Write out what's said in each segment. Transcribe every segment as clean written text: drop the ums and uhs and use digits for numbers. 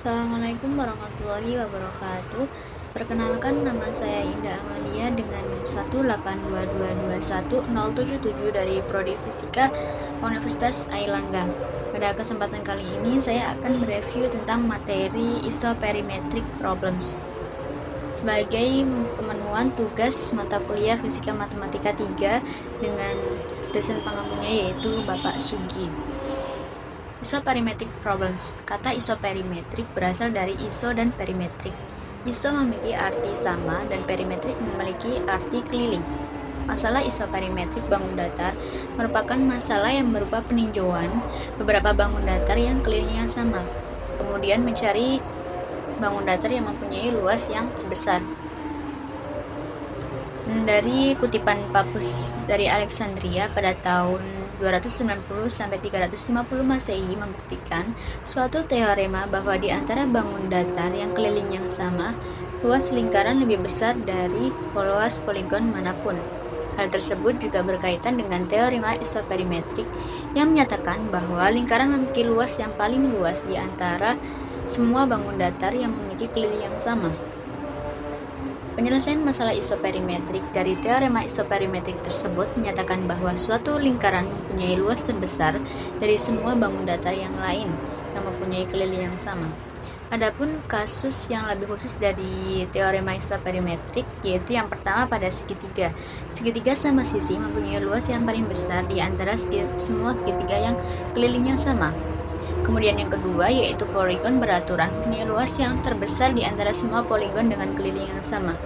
Assalamualaikum warahmatullahi wabarakatuh. Perkenalkan, nama saya Indah Amalia dengan NIM 182221077 dari Prodi Fisika Universitas Airlangga. Pada kesempatan kali ini saya akan mereview tentang materi Isoperimetric Problems sebagai pemenuhan tugas mata kuliah Fisika Matematika 3 dengan dosen pengampunya yaitu Bapak Sugi. Isoperimetric Problems. Kata isoperimetric berasal dari iso dan perimetrik. Iso memiliki arti sama dan perimetrik memiliki arti keliling. Masalah isoperimetrik bangun datar merupakan masalah yang berupa peninjauan beberapa bangun datar yang kelilingnya sama, kemudian mencari bangun datar yang mempunyai luas yang terbesar. Dari kutipan Pappus dari Alexandria pada tahun 290-350 Masehi membuktikan suatu teorema bahwa di antara bangun datar yang keliling yang sama, luas lingkaran lebih besar dari luas poligon manapun. Hal tersebut juga berkaitan dengan teorema isoperimetrik yang menyatakan bahwa lingkaran memiliki luas yang paling luas di antara semua bangun datar yang memiliki keliling yang sama. Penyelesaian masalah isoperimetrik dari teorema isoperimetrik tersebut menyatakan bahwa suatu lingkaran mempunyai luas terbesar dari semua bangun datar yang lain yang mempunyai keliling yang sama. Adapun kasus yang lebih khusus dari teorema isoperimetrik yaitu yang pertama pada segitiga. Segitiga sama sisi mempunyai luas yang paling besar di antara semua segitiga yang kelilingnya sama. Kemudian yang kedua yaitu poligon beraturan mempunyai luas yang terbesar di antara semua poligon dengan keliling yang sama.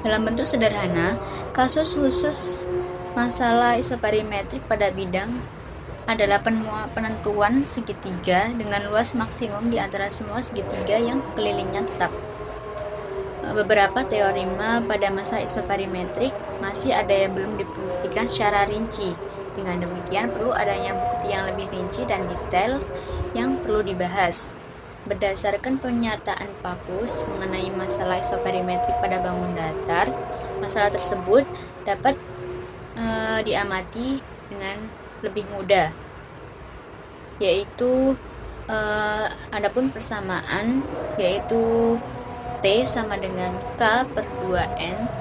Dalam bentuk sederhana, kasus khusus masalah isoperimetrik pada bidang adalah penentuan segitiga dengan luas maksimum di antara semua segitiga yang kelilingnya tetap. Beberapa teorema pada masalah isoperimetrik masih ada yang belum dibuktikan secara rinci. Dengan demikian, perlu adanya bukti yang lebih rinci dan detail yang perlu dibahas. Berdasarkan pernyataan Pappus mengenai masalah isoperimetrik pada bangun datar, masalah tersebut dapat diamati dengan lebih mudah, yaitu adapun persamaan yaitu T sama dengan K per 2N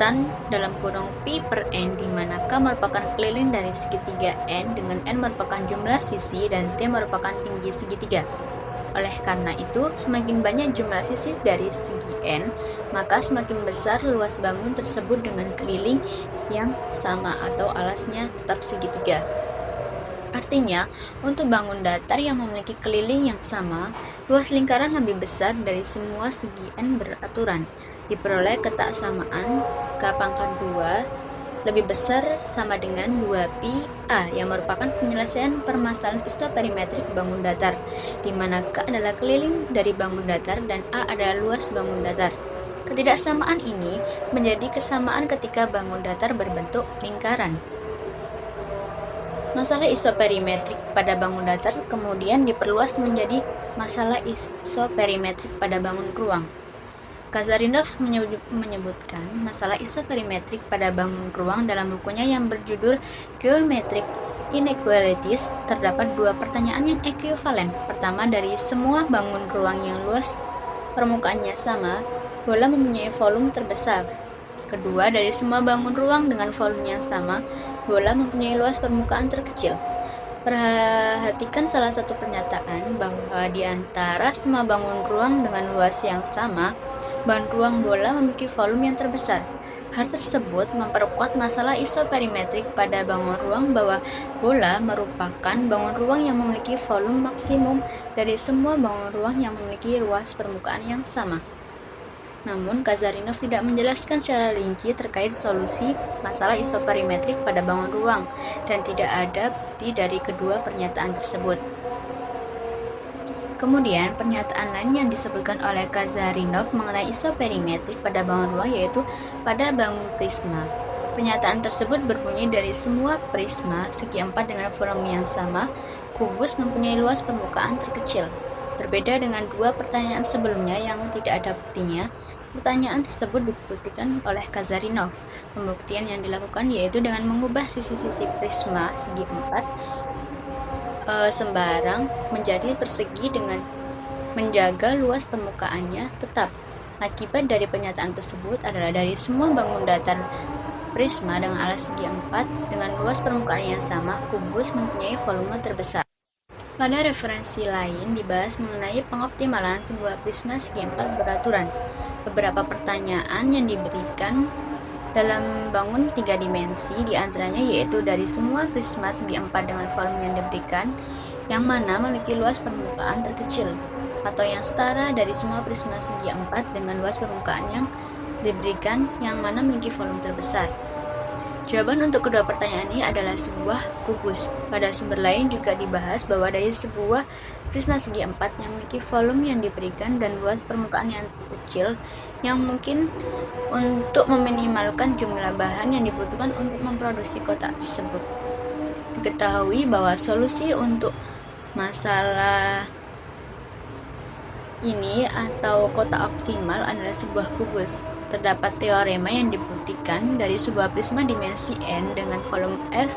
tan dalam kurung pi per n, di mana K merupakan keliling dari segitiga n dengan n merupakan jumlah sisi dan T merupakan tinggi segitiga. Oleh karena itu, semakin banyak jumlah sisi dari segi n, maka semakin besar luas bangun tersebut dengan keliling yang sama atau alasnya tetap segitiga. Artinya, untuk bangun datar yang memiliki keliling yang sama, luas lingkaran lebih besar dari semua segi n beraturan. Diperoleh ketaksamaan K pangkat 2 lebih besar sama dengan 2pi A yang merupakan penyelesaian permasalahan isoperimetrik bangun datar, di mana K adalah keliling dari bangun datar dan A adalah luas bangun datar. Ketidaksamaan ini menjadi kesamaan ketika bangun datar berbentuk lingkaran. Masalah isoperimetrik pada bangun datar kemudian diperluas menjadi masalah isoperimetrik pada bangun ruang. Kazarinov menyebutkan masalah isoperimetrik pada bangun ruang dalam bukunya yang berjudul Geometric Inequalities. Terdapat dua pertanyaan yang ekuivalen. Pertama, dari semua bangun ruang yang luas permukaannya sama, bola mempunyai volume terbesar. Kedua, dari semua bangun ruang dengan volume yang sama, bola mempunyai luas permukaan terkecil. Perhatikan salah satu pernyataan bahwa di antara semua bangun ruang dengan luas yang sama, bangun ruang bola memiliki volume yang terbesar. Hal tersebut memperkuat masalah isoperimetrik pada bangun ruang bahwa bola merupakan bangun ruang yang memiliki volume maksimum dari semua bangun ruang yang memiliki luas permukaan yang sama. Namun, Kazarinov tidak menjelaskan secara rinci terkait solusi masalah isoperimetrik pada bangun ruang, dan tidak ada bukti dari kedua pernyataan tersebut. Kemudian, pernyataan lain yang disebutkan oleh Kazarinov mengenai isoperimetrik pada bangun ruang yaitu pada bangun prisma. Pernyataan tersebut berbunyi dari semua prisma segi empat dengan volume yang sama, kubus mempunyai luas permukaan terkecil. Berbeda dengan dua pertanyaan sebelumnya yang tidak ada buktinya, pertanyaan tersebut dibuktikan oleh Kazarinov. Pembuktian yang dilakukan yaitu dengan mengubah sisi-sisi prisma segi empat sembarang menjadi persegi dengan menjaga luas permukaannya tetap. Akibat dari pernyataan tersebut adalah dari semua bangun datar prisma dengan alas segi 4 dengan luas permukaan yang sama, kubus mempunyai volume terbesar. Pada referensi lain dibahas mengenai pengoptimalan sebuah prisma segi 4 beraturan. Beberapa pertanyaan yang diberikan dalam bangun 3 dimensi diantaranya yaitu dari semua prisma segi 4 dengan volume yang diberikan, yang mana memiliki luas permukaan terkecil, atau yang setara dari semua prisma segi 4 dengan luas permukaan yang diberikan, yang mana memiliki volume terbesar. Jawaban untuk kedua pertanyaan ini adalah sebuah kubus. Pada sumber lain juga dibahas bahwa dari sebuah prisma segi 4 yang memiliki volume yang diberikan dan luas permukaan yang kecil, yang mungkin untuk meminimalkan jumlah bahan yang dibutuhkan untuk memproduksi kotak tersebut. Diketahui bahwa solusi untuk masalah ini atau kotak optimal adalah sebuah kubus. Terdapat teorema yang dibuktikan dari sebuah prisma dimensi n dengan volume F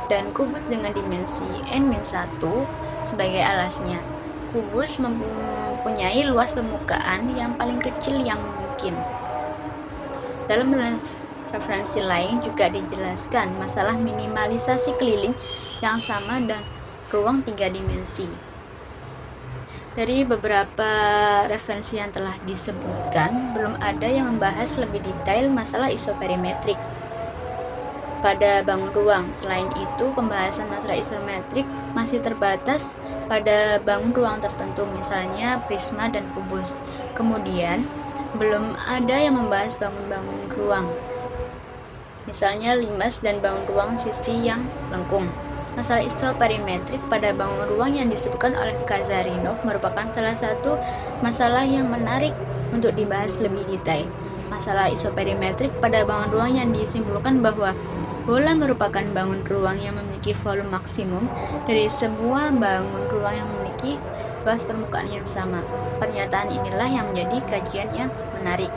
dan kubus dengan dimensi n-1 sebagai alasnya. Kubus mempunyai luas permukaan yang paling kecil yang mungkin. Dalam referensi lain juga dijelaskan masalah minimalisasi keliling yang sama dan ruang 3 dimensi. Dari beberapa referensi yang telah disebutkan, belum ada yang membahas lebih detail masalah isoperimetrik pada bangun ruang. Selain itu, pembahasan masalah isometrik masih terbatas pada bangun ruang tertentu, misalnya prisma dan kubus. Kemudian, belum ada yang membahas bangun-bangun ruang, misalnya limas dan bangun ruang sisi yang lengkung. Masalah isoperimetrik pada bangun ruang yang disebutkan oleh Kazarinov merupakan salah satu masalah yang menarik untuk dibahas lebih detail. Masalah isoperimetrik pada bangun ruang yang disimpulkan bahwa bola merupakan bangun ruang yang memiliki volume maksimum dari semua bangun ruang yang memiliki luas permukaan yang sama. Pernyataan inilah yang menjadi kajian yang menarik.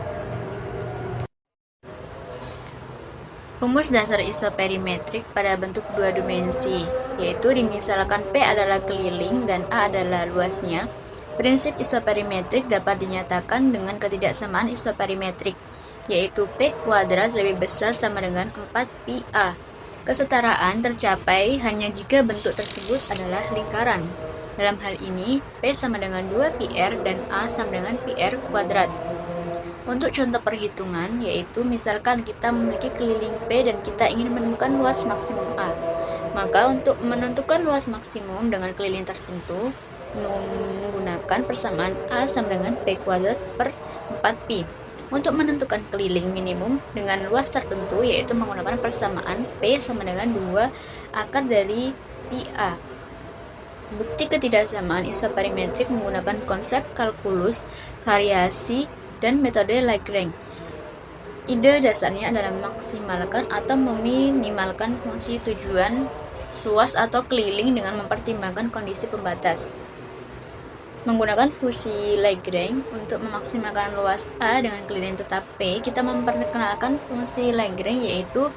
Rumus dasar isoperimetrik pada bentuk 2 dimensi, yaitu dimisalkan P adalah keliling dan A adalah luasnya. Prinsip isoperimetrik dapat dinyatakan dengan ketidaksamaan isoperimetrik, yaitu P kuadrat lebih besar sama dengan 4pi A. Kesetaraan tercapai hanya jika bentuk tersebut adalah lingkaran. Dalam hal ini, P sama dengan 2πr dan A sama dengan πr kuadrat. Untuk contoh perhitungan, yaitu misalkan kita memiliki keliling P dan kita ingin menemukan luas maksimum A. Maka untuk menentukan luas maksimum dengan keliling tertentu, menggunakan persamaan A sama dengan P kuadrat per 4pi. Untuk menentukan keliling minimum dengan luas tertentu, yaitu menggunakan persamaan P sama dengan 2 akar dari pi A. Bukti ketidaksamaan isoperimetrik menggunakan konsep kalkulus, variasi, dan metode Lagrange. Ide dasarnya adalah memaksimalkan atau meminimalkan fungsi tujuan luas atau keliling dengan mempertimbangkan kondisi pembatas. Menggunakan fungsi Lagrange untuk memaksimalkan luas A dengan keliling tetap P, kita memperkenalkan fungsi Lagrange, yaitu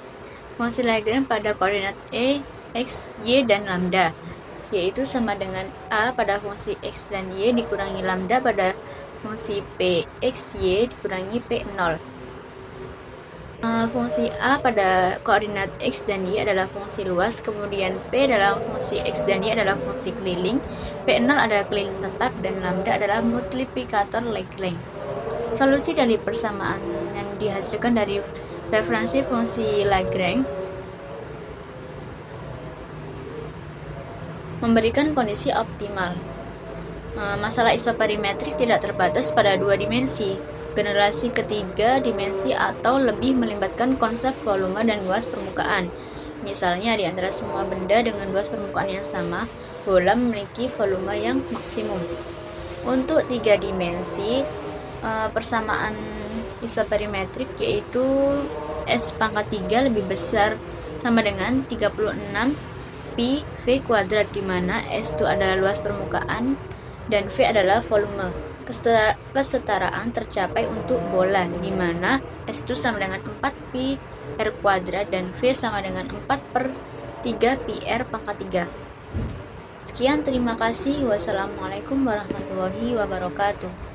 fungsi Lagrange pada koordinat E, X, Y, dan lambda, yaitu sama dengan A pada fungsi X dan Y dikurangi lambda pada fungsi P X Y dikurangi P0. Fungsi A pada koordinat X dan Y adalah fungsi luas, kemudian P adalah fungsi X dan Y adalah fungsi keliling, P0 adalah keliling tetap, dan lambda adalah multiplikator Lagrange. Solusi dari persamaan yang dihasilkan dari referensi fungsi Lagrange memberikan kondisi optimal. Masalah isoperimetrik tidak terbatas pada 2 dimensi. Generasi ketiga dimensi atau lebih melibatkan konsep volume dan luas permukaan. Misalnya, di antara semua benda dengan luas permukaan yang sama, bola memiliki volume yang maksimum. Untuk 3 dimensi, persamaan isoperimetrik yaitu S pangkat 3 lebih besar sama dengan 36 pi V kuadrat, di mana S itu adalah luas permukaan dan V adalah volume. Kesetaraan tercapai untuk bola, di mana S itu sama dengan 4pi R kuadrat dan V sama dengan 4/3 pi R pangkat 3. Sekian, terima kasih. Wassalamualaikum warahmatullahi wabarakatuh.